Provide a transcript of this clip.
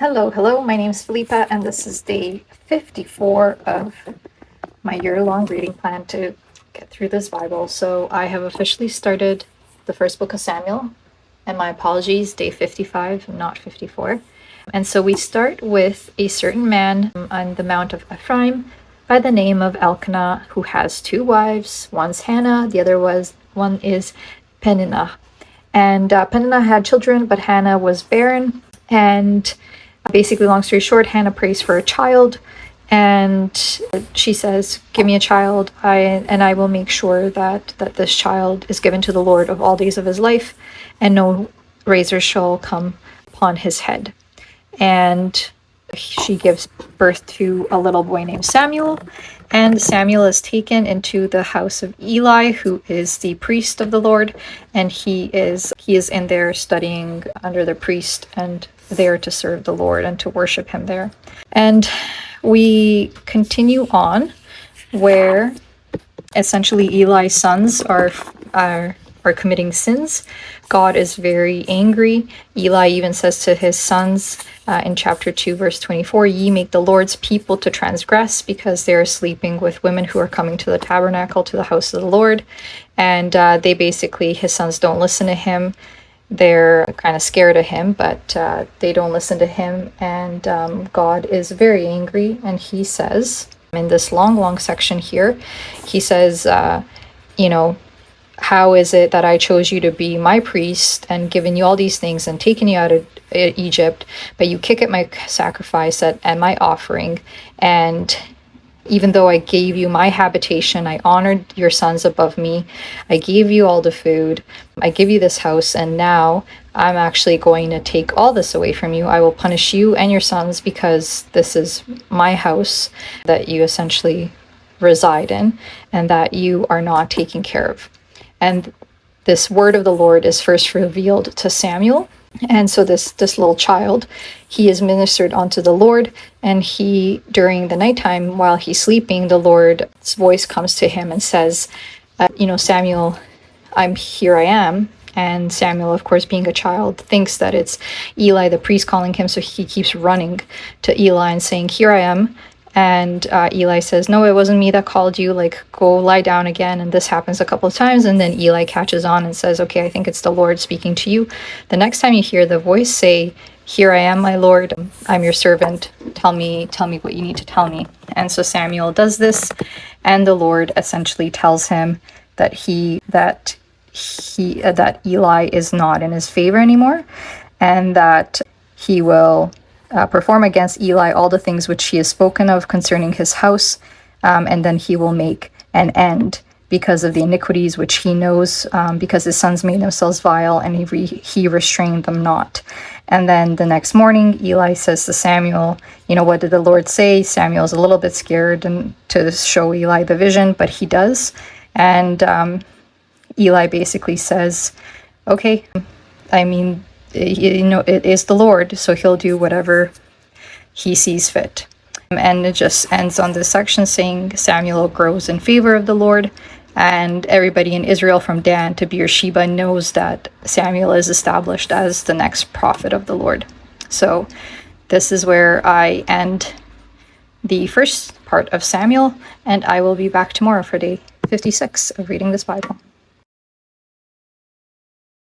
Hello, my name is Felipa, and this is day 54 of my year-long reading plan to get through this Bible. So I have officially started the first book of Samuel, and my apologies, day 55, not 54. And so we start with a certain man on the Mount of Ephraim by the name of Elkanah, who has two wives. One's Hannah, the other one is Peninnah. And Peninnah had children, but Hannah was barren. And basically, long story short, Hannah prays for a child, and she says, "Give me a child, I will make sure that this child is given to the Lord of all days of his life, and no razor shall come upon his head." And she gives birth to a little boy named Samuel, and Samuel is taken into the house of Eli, who is the priest of the Lord, and he is in there studying under the priest and there to serve the Lord and to worship him there. And we continue on where essentially Eli's sons are committing sins. God is very angry. Eli even says to his sons in chapter 2, verse 24, "Ye make the Lord's people to transgress, because they are sleeping with women who are coming to the tabernacle, to the house of the Lord." And they basically, his sons don't listen to him. They're kind of scared of him, but they don't listen to him. And God is very angry. And he says, in this long section here, he says, "How is it that I chose you to be my priest and given you all these things and taken you out of Egypt, but you kick at my sacrifice and my offering? And even though I gave you my habitation, I honored your sons above me, I gave you all the food, I give you this house, and now I'm actually going to take all this away from you. I will punish you and your sons because this is my house that you essentially reside in and that you are not taking care of." And this word of the Lord is first revealed to Samuel. And so this little child, he is ministered unto the Lord, and he, during the nighttime, while he's sleeping, the Lord's voice comes to him and says, "Samuel, here I am." And Samuel, of course, being a child, thinks that it's Eli, the priest, calling him. So he keeps running to Eli and saying, "Here I am." And Eli says, "No, it wasn't me that called you. Go lie down again." And this happens a couple of times. And then Eli catches on and says, "Okay, I think it's the Lord speaking to you. The next time you hear the voice, say, 'Here I am, my Lord. I'm your servant. Tell me what you need to tell me.'" And so Samuel does this. And the Lord essentially tells him that Eli is not in his favor anymore, and that he will perform against Eli all the things which he has spoken of concerning his house, and then he will make an end because of the iniquities which he knows, because his sons made themselves vile, and he restrained them not. And then the next morning, Eli says to Samuel, "What did the Lord say?" Samuel's a little bit scared and to show Eli the vision, but he does. And Eli basically says, "Okay, it is the Lord, so he'll do whatever he sees fit." And it just ends on this section saying Samuel grows in favor of the Lord, and everybody in Israel from Dan to Beersheba knows that Samuel is established as the next prophet of the Lord. So this is where I end the first part of Samuel, and I will be back tomorrow for day 56 of reading this Bible.